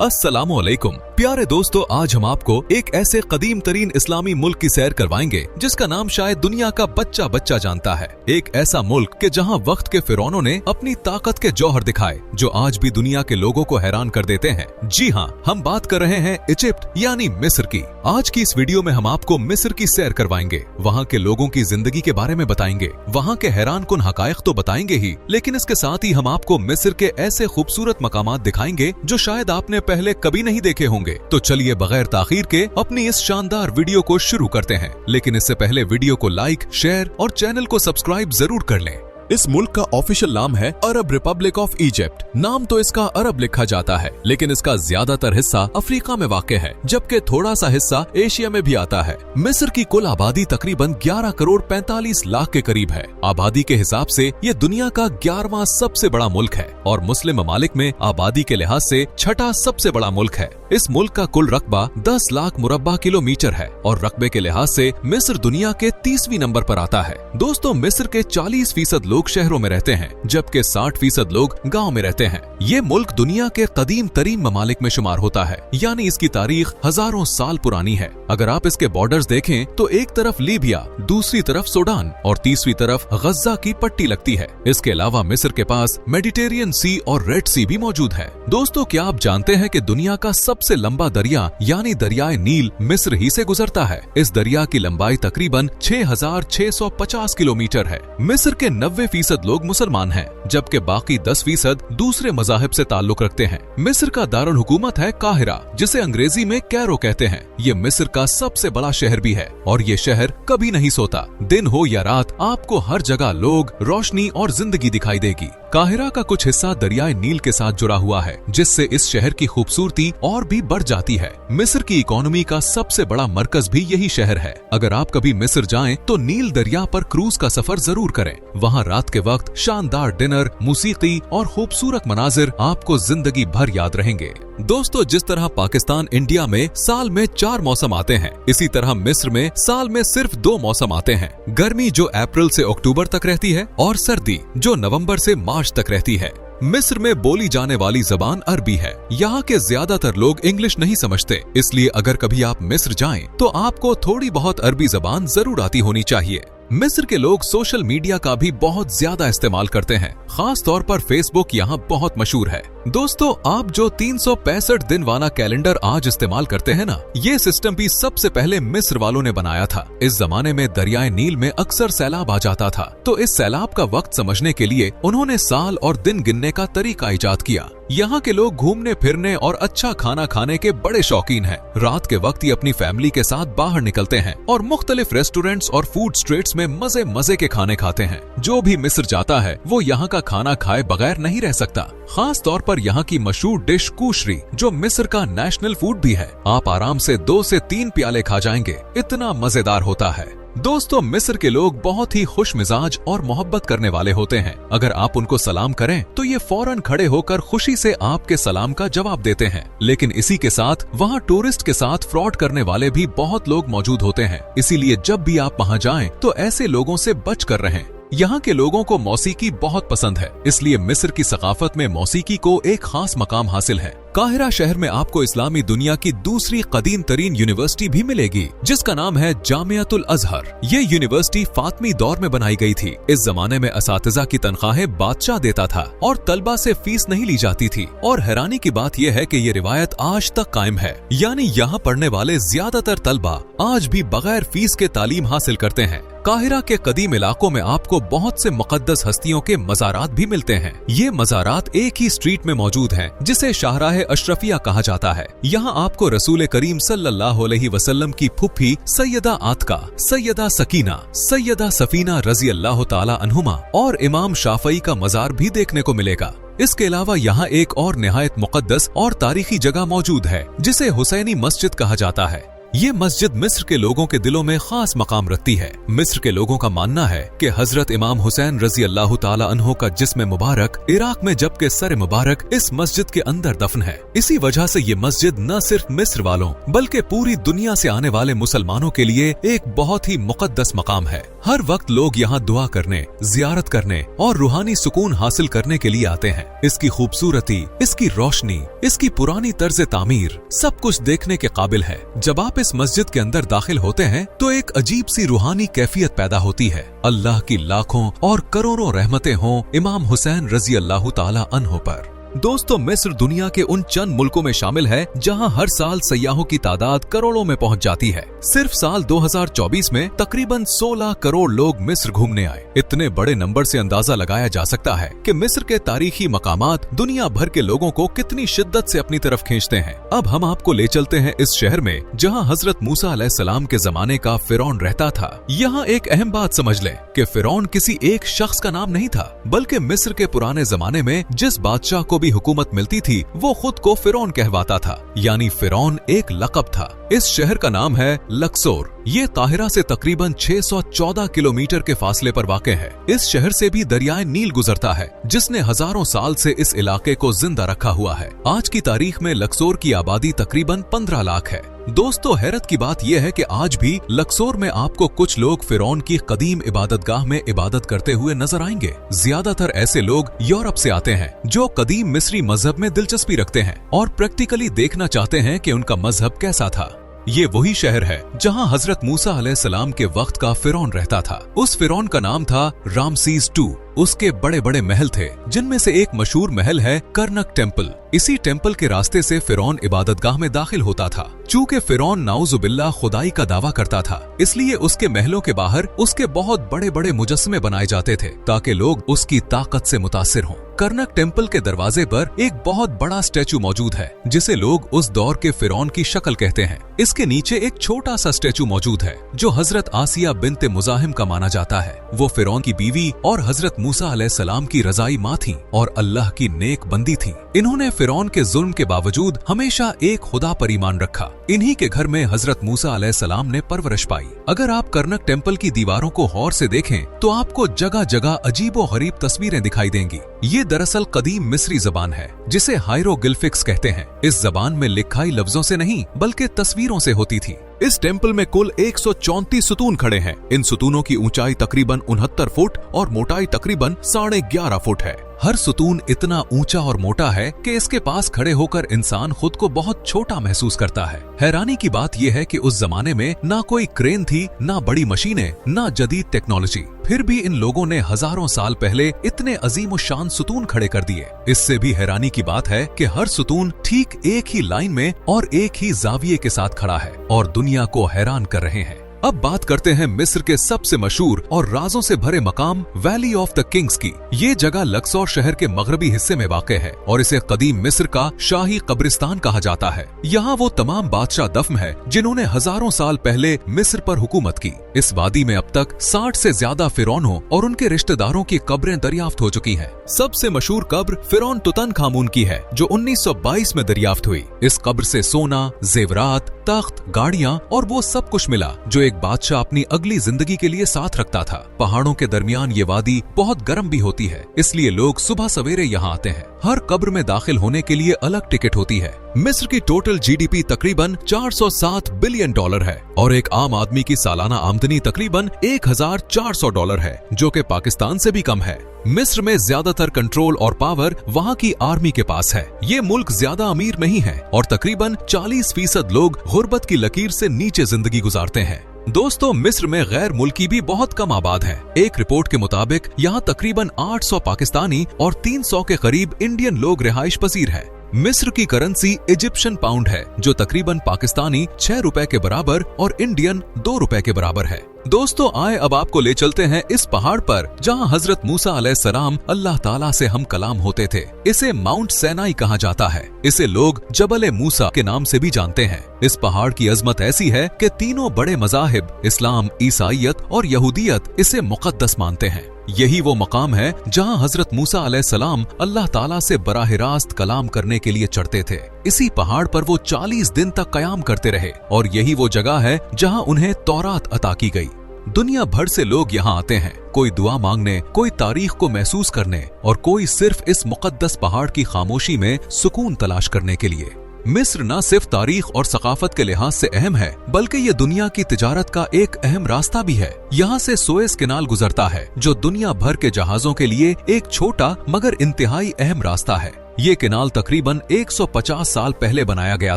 अस्सलामुअलैकुम प्यारे दोस्तों, आज हम आपको एक ऐसे कदीम तरीन इस्लामी मुल्क की सैर करवाएंगे जिसका नाम शायद दुनिया का बच्चा बच्चा जानता है। एक ऐसा मुल्क के जहां वक्त के फिरौनों ने अपनी ताकत के जौहर दिखाए जो आज भी दुनिया के लोगों को हैरान कर देते हैं। जी हाँ, हम बात कर रहे हैं इजिप्ट यानी मिस्र की। आज की इस वीडियो में हम आपको मिस्र की सैर करवाएंगे, वहाँ के लोगों की जिंदगी के बारे में बताएंगे, वहाँ के हैरान कुन हकायक तो बताएंगे ही, लेकिन इसके साथ ही हम आपको मिस्र के ऐसे खूबसूरत मकामात दिखाएंगे जो शायद आपने पहले कभी नहीं देखे होंगे। तो चलिए बगैर ताखीर के अपनी इस शानदार वीडियो को शुरू करते हैं, लेकिन इससे पहले वीडियो को लाइक, शेयर और चैनल को सब्सक्राइब जरूर कर लें। इस मुल्क का ऑफिशियल नाम है अरब रिपब्लिक ऑफ इजिप्ट। नाम तो इसका अरब लिखा जाता है, लेकिन इसका ज्यादातर हिस्सा अफ्रीका में वाक़ है, जबकि थोड़ा सा हिस्सा एशिया में भी आता है। मिस्र की कुल आबादी तकरीबन 11 करोड़ 45 लाख के करीब है। आबादी के हिसाब से ये दुनिया का 11वां सबसे बड़ा मुल्क है और मुस्लिम ममालिक में आबादी के लिहाज से छठा सबसे बड़ा मुल्क है। इस मुल्क का कुल रकबा 10 लाख मुरब्बा किलोमीटर है और रकबे के लिहाज से मिस्र दुनिया के 30वीं नंबर पर आता है। दोस्तों, मिस्र के 40% लोग शहरों में रहते हैं, जबकि 60% लोग गांव में रहते हैं। ये मुल्क दुनिया के कदीम तरीन ममालिक में शुमार होता है, यानी इसकी तारीख हजारों साल पुरानी है। अगर आप इसके बॉर्डर्स देखें तो एक तरफ लीबिया, दूसरी तरफ सूडान और तीसरी तरफ गज्जा की पट्टी लगती है। इसके अलावा मिस्र के पास मेडिटेरियन सी और रेड सी भी मौजूद है। दोस्तों, क्या आप जानते हैं कि दुनिया का सबसे लंबा दरिया यानी दरियाए नील मिस्र ही से गुजरता है। इस दरिया की लंबाई तकरीबन 6650 किलोमीटर है। मिस्र के 90% लोग मुसलमान हैं, जबकि बाकी 10% दूसरे मज़ाहिब से ताल्लुक रखते हैं। मिस्र का दारुल हुकूमत है काहिरा, जिसे अंग्रेजी में कैरो कहते हैं। ये मिस्र का सबसे बड़ा शहर भी है और ये शहर कभी नहीं सोता। दिन हो या रात, आपको हर जगह लोग, रोशनी और जिंदगी दिखाई देगी। काहिरा का कुछ हिस्सा दरियाए नील के साथ जुड़ा हुआ है, जिससे इस शहर की खूबसूरती और भी बढ़ जाती है। मिस्र की इकोनॉमी का सबसे बड़ा मरकज भी यही शहर है। अगर आप कभी मिस्र जाएं तो नील दरिया पर क्रूज का सफर जरूर करें। वहाँ रात के वक्त शानदार डिनर, मूसीकी और खूबसूरत मनाजिर आपको जिंदगी भर याद रहेंगे। दोस्तों, जिस तरह पाकिस्तान इंडिया में साल में 4 मौसम आते हैं, इसी तरह मिस्र में साल में सिर्फ 2 मौसम आते हैं। गर्मी जो अप्रैल से अक्टूबर तक रहती है और सर्दी जो नवंबर से मार्च तक रहती है। मिस्र में बोली जाने वाली जबान अरबी है। यहाँ के ज्यादातर लोग इंग्लिश नहीं समझते, इसलिए अगर कभी आप मिस्र जाएं तो आपको थोड़ी बहुत अरबी जबान जरूर आती होनी चाहिए। मिस्र के लोग सोशल मीडिया का भी बहुत ज्यादा इस्तेमाल करते हैं, खास तौर पर फेसबुक यहाँ बहुत मशहूर है। दोस्तों, आप जो 365 दिन वाला कैलेंडर आज इस्तेमाल करते हैं ना, ये सिस्टम भी सबसे पहले मिस्र वालों ने बनाया था। इस जमाने में दरियाए नील में अक्सर सैलाब आ जाता था, तो इस सैलाब का वक्त समझने के लिए उन्होंने साल और दिन गिनने का तरीका इजाद किया। यहाँ के लोग घूमने फिरने और अच्छा खाना खाने के बड़े शौकीन हैं। रात के वक्त ये अपनी फैमिली के साथ बाहर निकलते हैं और मुख्तलिफ रेस्टोरेंट्स और फूड स्ट्रीट्स में मजे मजे के खाने खाते हैं। जो भी मिस्र जाता है वो यहाँ का खाना खाए बगैर नहीं रह सकता। खास तौर पर यहाँ की मशहूर डिश कुशरी, जो मिस्र का नेशनल फूड भी है। आप आराम से 2 से 3 प्याले खा जाएंगे, इतना मजेदार होता है। दोस्तों, मिस्र के लोग बहुत ही खुश मिजाज और मोहब्बत करने वाले होते हैं। अगर आप उनको सलाम करें तो ये फौरन खड़े होकर खुशी से आपके सलाम का जवाब देते हैं। लेकिन इसी के साथ वहाँ टूरिस्ट के साथ फ्रॉड करने वाले भी बहुत लोग मौजूद होते हैं, इसीलिए जब भी आप वहाँ जाएं तो ऐसे लोगों से बच कर रहें। यहाँ के लोगों को मौसीकी बहुत पसंद है, इसलिए मिस्र की सकाफत में मौसीकी को एक खास मकाम हासिल है। काहिरा शहर में आपको इस्लामी दुनिया की दूसरी कदीम तरीन यूनिवर्सिटी भी मिलेगी, जिसका नाम है जामियातुल अजहर। ये यूनिवर्सिटी फातमी दौर में बनाई गई थी। इस जमाने में असातिज़ा की तनख्वाहें बादशाह देता था और तलबा से फीस नहीं ली जाती थी। और हैरानी की बात यह है कि ये रिवायत आज तक कायम है, यानी यहाँ पढ़ने वाले ज्यादातर तलबा आज भी बगैर फीस के तालीम हासिल करते हैं। काहिरा के कदीम इलाकों में आपको बहुत से मुकद्दस हस्तियों के मज़ारात भी मिलते हैं। ये मज़ारात एक ही स्ट्रीट में मौजूद हैं, जिसे शाहराह अशरफिया कहा जाता है। यहाँ आपको रसूल करीम सल्लल्लाहु अलैहि वसल्लम की फुफ्फी सैयदा आतका, सैयदा सकीना, सैयदा सफीना रजी अल्लाह ताला अन्हुमा और इमाम शाफई का मज़ार भी देखने को मिलेगा। इसके अलावा यहाँ एक और निहायत मुकद्दस और तारीखी जगह मौजूद है, जिसे हुसैनी मस्जिद कहा जाता है। ये मस्जिद मिस्र के लोगों के दिलों में खास मकाम रखती है। मिस्र के लोगों का मानना है कि हजरत इमाम हुसैन रजी अल्लाह ताला अन्हो का जिस्म मुबारक इराक में जबकि सर मुबारक इस मस्जिद के अंदर दफन है। इसी वजह से ये मस्जिद न सिर्फ मिस्र वालों बल्कि पूरी दुनिया से आने वाले मुसलमानों के लिए एक बहुत ही मुकद्दस मकाम है। हर वक्त लोग यहाँ दुआ करने, जियारत करने और रूहानी सुकून हासिल करने के लिए आते हैं। इसकी खूबसूरती, इसकी रोशनी, इसकी पुरानी तर्ज तामीर सब कुछ देखने के काबिल है। जब आप इस मस्जिद के अंदर दाखिल होते हैं तो एक अजीब सी रूहानी कैफियत पैदा होती है। अल्लाह की लाखों और करोड़ों रहमतें हों इमाम हुसैन रजी अल्लाह ताला अन्हो पर। दोस्तों, मिस्र दुनिया के उन चंद मुल्कों में शामिल है जहां हर साल सयाहों की तादाद करोड़ों में पहुंच जाती है। सिर्फ साल 2024 में तकरीबन 16 करोड़ लोग मिस्र घूमने आए। इतने बड़े नंबर से अंदाजा लगाया जा सकता है कि मिस्र के तारीखी मकामात दुनिया भर के लोगों को कितनी शिद्दत से अपनी तरफ खींचते हैं। अब हम आपको ले चलते हैं इस शहर में जहाँ हजरत मूसा अलैहिस्सलाम के जमाने का फिरौन रहता था। यहाँ एक अहम बात समझ लें कि फिरौन किसी एक शख्स का नाम नहीं था, बल्कि मिस्र के पुराने जमाने में जिस बादशाह को हुकूमत मिलती थी वो खुद को फिरौन कहवाता था, यानी फिरौन एक लक़ब था। इस शहर का नाम है लक्सोर। ये काहिरा से तकरीबन 614 किलोमीटर के फासले पर वाक़ है। इस शहर से भी दरियाए नील गुजरता है जिसने हजारों साल से इस इलाके को जिंदा रखा हुआ है। आज की तारीख में लक्सोर की आबादी तकरीबन 15 लाख है। दोस्तों, हैरत की बात यह है कि आज भी लक्सोर में आपको कुछ लोग फिरौन की कदीम इबादतगाह में इबादत करते हुए नजर आएंगे। ज्यादातर ऐसे लोग यूरोप से आते हैं जो कदीम मिस्री मजहब में दिलचस्पी रखते हैं और प्रैक्टिकली देखना चाहते हैं कि उनका मजहब कैसा था। ये वही शहर है जहां हजरत मूसा अलैहिस्सलाम के वक्त का फिरौन रहता था। उस फिरौन का नाम था रामसीस II। उसके बड़े बड़े महल थे जिनमें से एक मशहूर महल है कर्नक टेम्पल। इसी टेम्पल के रास्ते से फिरौन इबादतगाह में दाखिल होता था। चूंकि फिरौन नाउजुबिल्लाह खुदाई का दावा करता था, इसलिए उसके महलों के बाहर उसके बहुत बड़े बड़े मुजस्समे बनाए जाते थे ताकि लोग उसकी ताकत से मुतासिर हों। कर्नक टेम्पल के दरवाजे पर एक बहुत बड़ा स्टैचू मौजूद है जिसे लोग उस दौर के फिरौन की शक्ल कहते हैं। इसके नीचे एक छोटा सा स्टैचू मौजूद है जो हजरत आसिया बिन्ते मुजाहिम का माना जाता है। वो फिरौन की बीवी और हजरत मूसा अलैहिस्सलाम की रजाई माँ थी और अल्लाह की नेक बंदी थी। इन्होंने फिरौन के जुल्म के बावजूद हमेशा एक खुदा पर ईमान रखा। इन्हीं के घर में हजरत मूसा अलैहिस्सलाम ने परवरिश पाई। अगर आप कर्नक टेम्पल की दीवारों को गौर से देखें तो आपको जगह जगह अजीबो गरीब तस्वीरें दिखाई देंगी। ये दरअसल कदीम मिस्री जबान है जिसे हायरोग्लिफिक्स कहते हैं। इस जबान में लिखाई लफ्जों से नहीं बल्कि तस्वीरों से होती थी। इस टेम्पल में कुल 134 सुतून खड़े हैं। इन सुतूनों की ऊंचाई तकरीबन 69 फुट और मोटाई तकरीबन 11.5 फुट है। हर सुतून इतना ऊंचा और मोटा है कि इसके पास खड़े होकर इंसान खुद को बहुत छोटा महसूस करता है। हैरानी की बात यह है कि उस जमाने में ना कोई क्रेन थी, ना बड़ी मशीनें, ना जदीद टेक्नोलॉजी। फिर भी इन लोगों ने हजारों साल पहले इतने अजीम शान सुतून खड़े कर दिए। इससे भी हैरानी की बात है कि हर सुतून ठीक एक ही लाइन में और एक ही जाविये के साथ खड़ा है और दुनिया को हैरान कर रहे हैं। अब बात करते हैं मिस्र के सबसे मशहूर और राजों से भरे मकाम वैली ऑफ द किंग्स की। ये जगह लक्सौर शहर के मगरबी हिस्से में वाक़ है और इसे कदीम मिस्र का शाही कब्रिस्तान कहा जाता है। यहाँ वो तमाम बादशाह दफन है जिन्होंने हजारों साल पहले मिस्र पर हुकूमत की। इस वादी में अब तक 60 से ज्यादा फिरौनों और उनके रिश्तेदारों की कब्रें दरियाफ्त हो चुकी हैं। सबसे मशहूर कब्र फिरौन तुतनखामुन की है जो 1922 में दरियाफ्त हुई। इस कब्र से सोना, जेवरात, तख्त, गाड़ियाँ और वो सब कुछ मिला जो एक बादशाह अपनी अगली जिंदगी के लिए साथ रखता था। पहाड़ों के दरमियान ये वादी बहुत गर्म भी होती है, इसलिए लोग सुबह सवेरे यहाँ आते हैं। हर कब्र में दाखिल होने के लिए अलग टिकट होती है। मिस्र की टोटल GDP तकरीबन $407 बिलियन है और एक आम आदमी की सालाना आमदनी तकरीबन $1400 है, जो कि पाकिस्तान से भी कम है। मिस्र में ज्यादातर कंट्रोल और पावर वहाँ की आर्मी के पास है। ये मुल्क ज्यादा अमीर नहीं है और तकरीबन 40% लोग गुर्बत की लकीर से नीचे जिंदगी गुजारते हैं। दोस्तों, मिस्र में गैर मुल्की भी बहुत कम आबाद हैं। एक रिपोर्ट के मुताबिक यहाँ तकरीबन 800 पाकिस्तानी और 300 के करीब इंडियन लोग रिहाइश पजीर हैं। मिस्र की करेंसी इजिप्शियन पाउंड है जो तकरीबन पाकिस्तानी 6 रुपए के बराबर और इंडियन 2 रुपए के बराबर है। दोस्तों, आए अब आपको ले चलते हैं इस पहाड़ पर जहां हजरत मूसा अलैहिस्सलाम अल्लाह ताला से हम कलाम होते थे। इसे माउंट सैनाई कहा जाता है। इसे लोग जबल मूसा के नाम से भी जानते हैं। इस पहाड़ की अजमत ऐसी है कि तीनों बड़े मज़ाहिब इस्लाम, ईसाईयत और यहूदियत इसे मुकद्दस मानते हैं। यही वो मकाम है जहां हजरत मूसा अलैहिस्सलाम अल्लाह ताला से बराह रास्त कलाम करने के लिए चढ़ते थे। इसी पहाड़ पर वो 40 दिन तक कयाम करते रहे और यही वो जगह है जहां उन्हें तौरात अता की गई। दुनिया भर से लोग यहाँ आते हैं, कोई दुआ मांगने, कोई तारीख को महसूस करने और कोई सिर्फ इस मुकद्दस पहाड़ की खामोशी में सुकून तलाश करने के लिए। मिस्र न सिर्फ तारीख और सकाफत के लिहाज से अहम है, बल्कि ये दुनिया की तिजारत का एक अहम रास्ता भी है। यहाँ से सुएज कैनाल गुजरता है, जो दुनिया भर के जहाजों के लिए एक छोटा मगर इंतहाई अहम रास्ता है। ये कैनाल तकरीबन 150 साल पहले बनाया गया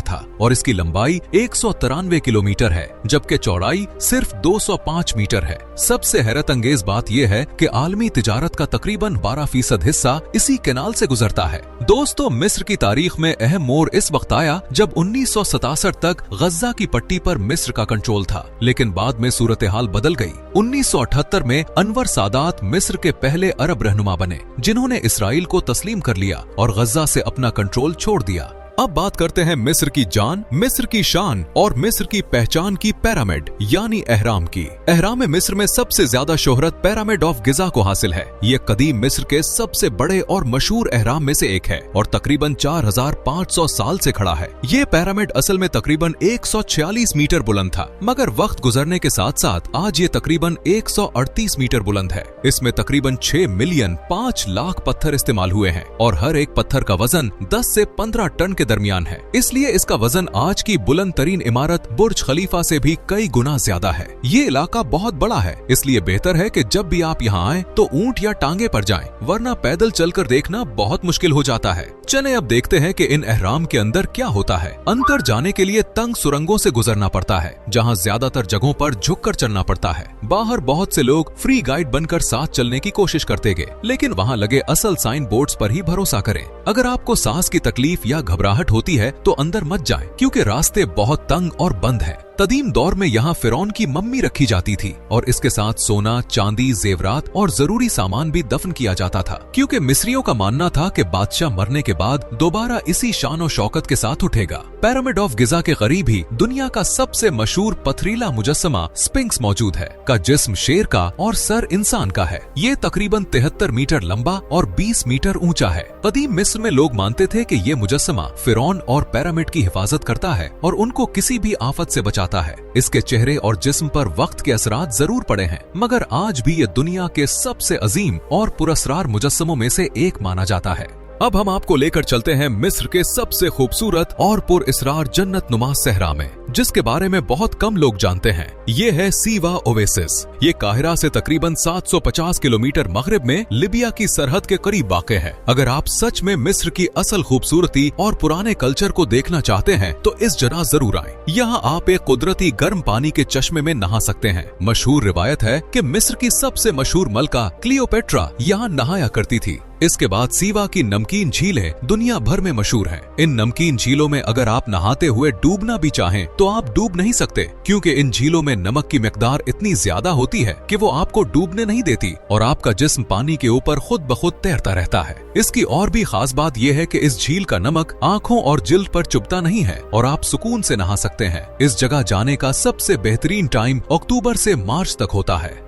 था और इसकी लंबाई 193 किलोमीटर है, जबकि चौड़ाई सिर्फ 205 मीटर है। सबसे हैरत अंगेज बात यह है कि आलमी तिजारत का तकरीबन 12% हिस्सा इसी कैनाल से गुजरता है। दोस्तों, मिस्र की तारीख में अहम मोड़ इस वक्त आया जब 1967 तक गज्जा की पट्टी पर मिस्र का कंट्रोल था, लेकिन बाद में सूरत हाल बदल गई। 1978 में अनवर सादात मिस्र के पहले अरब रहनुमा बने, जिन्होंने इसराइल को तस्लीम कर लिया और गज्जा से अपना कंट्रोल छोड़ दिया। अब बात करते हैं मिस्र की जान, मिस्र की शान और मिस्र की पहचान की पिरामिड यानी एहराम की। एहराम मिस्र में सबसे ज्यादा शोहरत पिरामिड ऑफ गिजा को हासिल है। ये कदीम मिस्र के सबसे बड़े और मशहूर एहराम में से एक है और तकरीबन 4500 साल से खड़ा है। ये पिरामिड असल में तकरीबन 146 मीटर बुलंद था, मगर वक्त गुजरने के साथ साथ आज ये तकरीबन 138 मीटर बुलंद है। इसमें तकरीबन 6 मिलियन 5 लाख पत्थर इस्तेमाल हुए हैं और हर एक पत्थर का वजन 10 से 15 टन के दरमियान है। इसलिए इसका वजन आज की बुलंद तरीन इमारत बुर्ज खलीफा से भी कई गुना ज्यादा है। ये इलाका बहुत बड़ा है, इसलिए बेहतर है कि जब भी आप यहाँ आए तो ऊंट या टांगे पर जाएं, वरना पैदल चलकर देखना बहुत मुश्किल हो जाता है। चलें अब देखते हैं कि इन एहराम के अंदर क्या होता है। अंदर जाने के लिए तंग सुरंगों से गुजरना पड़ता है, जहाँ ज्यादातर जगहों पर झुककर चलना पड़ता है। बाहर बहुत से लोग फ्री गाइड बनकर साथ चलने की कोशिश करते गए, लेकिन वहाँ लगे असल साइन बोर्ड्स पर ही भरोसा करें। अगर आपको सांस की तकलीफ या घबराहट होती है तो अंदर मत जाएं, क्योंकि रास्ते बहुत तंग और बंद हैं। कदीम दौर में यहाँ फिरौन की मम्मी रखी जाती थी और इसके साथ सोना, चांदी, जेवरात और जरूरी सामान भी दफन किया जाता था, क्योंकि मिस्रियों का मानना था कि बादशाह मरने के बाद दोबारा इसी शान और शौकत के साथ उठेगा। पिरामिड ऑफ गिजा के करीब ही दुनिया का सबसे मशहूर पथरीला मुजस्समा स्फिंक्स मौजूद है, का जिस्म शेर का और सर इंसान का है। ये तकरीबन 73 मीटर लंबा और 20 मीटर ऊंचा है। कदीम मिस्र में लोग मानते थे कि ये मुजस्समा फिरौन और पिरामिड की हिफाजत करता है और उनको किसी भी आफत से बचाता है। इसके चेहरे और जिस्म पर वक्त के असरात जरूर पड़े हैं, मगर आज भी ये दुनिया के सबसे अजीम और पुरस्कार मुजस्समों में से एक माना जाता है। अब हम आपको लेकर चलते हैं मिस्र के सबसे खूबसूरत और पुरअसरार जन्नत नुमा सहरा में, जिसके बारे में बहुत कम लोग जानते हैं। ये है सीवा ओवेसिस। ये काहिरा से तकरीबन 750 किलोमीटर मगरिब में लिबिया की सरहद के करीब वाक़ है। अगर आप सच में मिस्र की असल खूबसूरती और पुराने कल्चर को देखना चाहते हैं तो इस जगह जरूर आएं। यहाँ आप एक कुदरती गर्म पानी के चश्मे में नहा सकते हैं। मशहूर रिवायत है कि मिस्र की सबसे मशहूर मलका क्लियोपेट्रा यहाँ नहाया करती थी। इसके बाद सीवा की नमकीन झीलें दुनिया भर में मशहूर हैं। इन नमकीन झीलों में अगर आप नहाते हुए डूबना भी चाहें तो आप डूब नहीं सकते, क्योंकि इन झीलों में नमक की मिकदार इतनी ज्यादा होती है कि वो आपको डूबने नहीं देती और आपका जिस्म पानी के ऊपर खुद ब खुद तैरता रहता है। इसकी और भी खास बात यह है कि इस झील का नमक आंखों और जिल्द पर चुभता नहीं है और आप सुकून से नहा सकते हैं। इस जगह जाने का सबसे बेहतरीन टाइम अक्टूबर से मार्च तक होता है।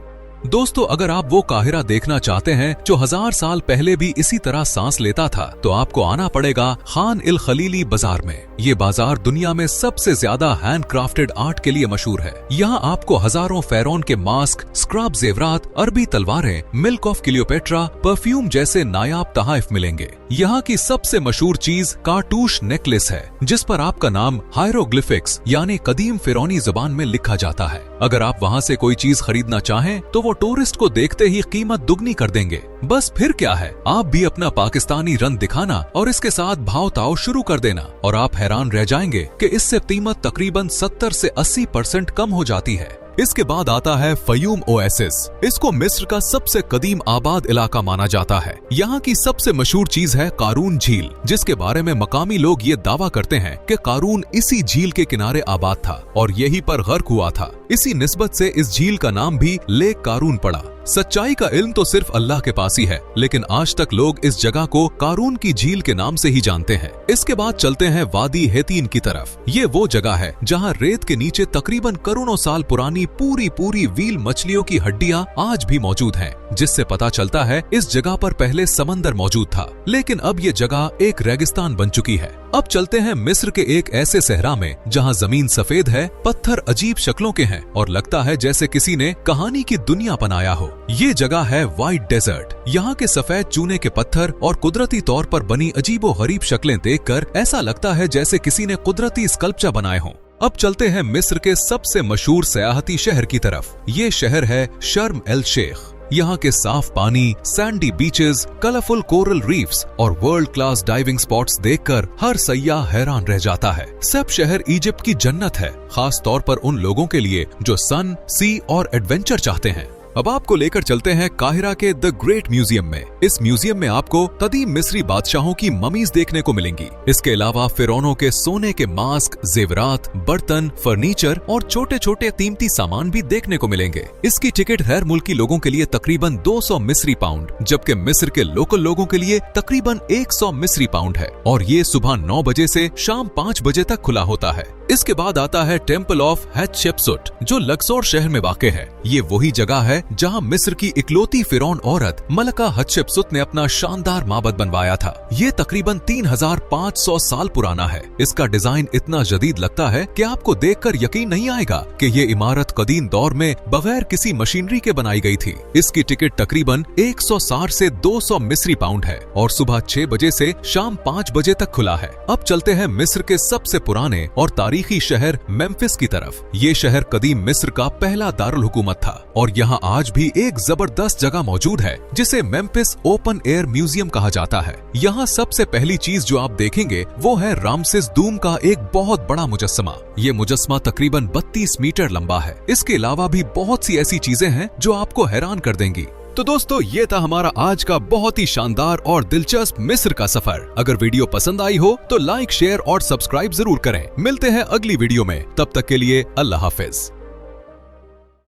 दोस्तों, अगर आप वो काहिरा देखना चाहते हैं जो 1000 साल पहले भी इसी तरह सांस लेता था, तो आपको आना पड़ेगा खान इल खलीली बाजार में। ये बाजार दुनिया में सबसे ज्यादा हैंड क्राफ्टेड आर्ट के लिए मशहूर है। यहाँ आपको हजारों फेरोन के मास्क, स्क्रब, जेवरात, अरबी तलवारें, मिल्क ऑफ क्लियोपेट्रा, परफ्यूम जैसे नायाब तहाइफ मिलेंगे। यहाँ की सबसे मशहूर चीज कार्टूश नेकलेस है, जिस पर आपका नाम हायरोग्लिफिक्स यानी कदीम फिरौनी जुबान में लिखा जाता है। अगर आप वहाँ से कोई चीज खरीदना चाहें तो वो टूरिस्ट को देखते ही कीमत दुगनी कर देंगे। बस फिर क्या है, आप भी अपना पाकिस्तानी रंग दिखाना और इसके साथ भाव ताव शुरू कर देना और आप हैरान रह जाएंगे कि इससे कीमत तकरीबन 70 से 80% कम हो जाती है। इसके बाद आता है फयूम ओएसिस। इसको मिस्र का सबसे कदीम आबाद इलाका माना जाता है। यहाँ की सबसे मशहूर चीज है कारून झील, जिसके बारे में मकामी लोग ये दावा करते हैं कि कारून इसी झील के किनारे आबाद था और यहीं पर गर्क हुआ था। इसी निस्बत से इस झील का नाम भी लेक कारून पड़ा। सच्चाई का इल्म तो सिर्फ अल्लाह के पास ही है, लेकिन आज तक लोग इस जगह को कारून की झील के नाम से ही जानते हैं। इसके बाद चलते हैं वादी हेतीन की तरफ। ये वो जगह है जहाँ रेत के नीचे तकरीबन करोड़ों साल पुरानी पूरी व्हील मछलियों की हड्डियां आज भी मौजूद हैं, जिससे पता चलता है इस जगह पर पहले समंदर मौजूद था, लेकिन अब ये जगह एक रेगिस्तान बन चुकी है। अब चलते हैं मिस्र के एक ऐसे सहरा में जहाँ जमीन सफेद है, पत्थर अजीब शक्लों के हैं और लगता है जैसे किसी ने कहानी की दुनिया बनाया हो। ये जगह है व्हाइट डेजर्ट। यहाँ के सफेद चूने के पत्थर और कुदरती तौर पर बनी अजीबो गरीब शक्लें देखकर ऐसा लगता है जैसे किसी ने कुदरती स्कल्पचर बनाए हों। अब चलते हैं मिस्र के सबसे मशहूर सयाहती शहर की तरफ। ये शहर है शर्म एल शेख। यहाँ के साफ पानी, Sandy beaches, colourful coral reefs और वर्ल्ड क्लास डाइविंग स्पॉट्स देखकर हर सयाह हैरान रह जाता है। सब शहर इजिप्ट की जन्नत है, खास तौर पर उन लोगों के लिए जो सन, सी और एडवेंचर चाहते हैं। अब आपको लेकर चलते हैं काहिरा के द ग्रेट म्यूजियम में। इस म्यूजियम में आपको कदीम मिस्री बादशाहों की ममीज देखने को मिलेंगी। इसके अलावा फिरौनों के सोने के मास्क, जेवरात, बर्तन, फर्नीचर और छोटे छोटे कीमती सामान भी देखने को मिलेंगे। इसकी टिकट गैर मुल्की लोगों के लिए तकरीबन 200 मिस्री पाउंड, जबकि मिस्र के लोकल लोगों के लिए तकरीबन 100 मिस्री पाउंड है और ये सुबह 9 बजे से शाम 5 बजे तक खुला होता है। इसके बाद आता है टेम्पल ऑफ हटशेप्सुट, जो लक्सोर शहर में वाक़ है। ये वही जगह है जहां मिस्र की इकलौती फिरौन औरत मलका हटशेप्सुत ने अपना शानदार माबद बनवाया था। ये तकरीबन 3500 साल पुराना है। इसका डिजाइन इतना जदीद लगता है कि आपको देखकर यकीन नहीं आएगा कि ये इमारत कदीम दौर में बगैर किसी मशीनरी के बनाई गई थी। इसकी टिकट तकरीबन 160 से 200 मिस्री पाउंड है और सुबह 6 बजे से शाम 5 बजे तक खुला है। अब चलते हैं मिस्र के सबसे पुराने और तारीखी शहर मेम्फिस की तरफ। ये शहर कदीम मिस्र का पहला दारुल हुकूमत था और यहाँ आज भी एक जबरदस्त जगह मौजूद है जिसे मेम्फिस ओपन एयर म्यूजियम कहा जाता है। यहाँ सबसे पहली चीज जो आप देखेंगे वो है रामसेस दूम का एक बहुत बड़ा मुजस्समा। ये मुजस्समा तकरीबन 32 मीटर लंबा है। इसके अलावा भी बहुत सी ऐसी चीजें हैं जो आपको हैरान कर देंगी। तो दोस्तों, ये था हमारा आज का बहुत ही शानदार और दिलचस्प मिस्र का सफर। अगर वीडियो पसंद आई हो तो लाइक, शेयर और सब्सक्राइब जरूर करें। मिलते हैं अगली वीडियो में, तब तक के लिए अल्लाह हाफिज।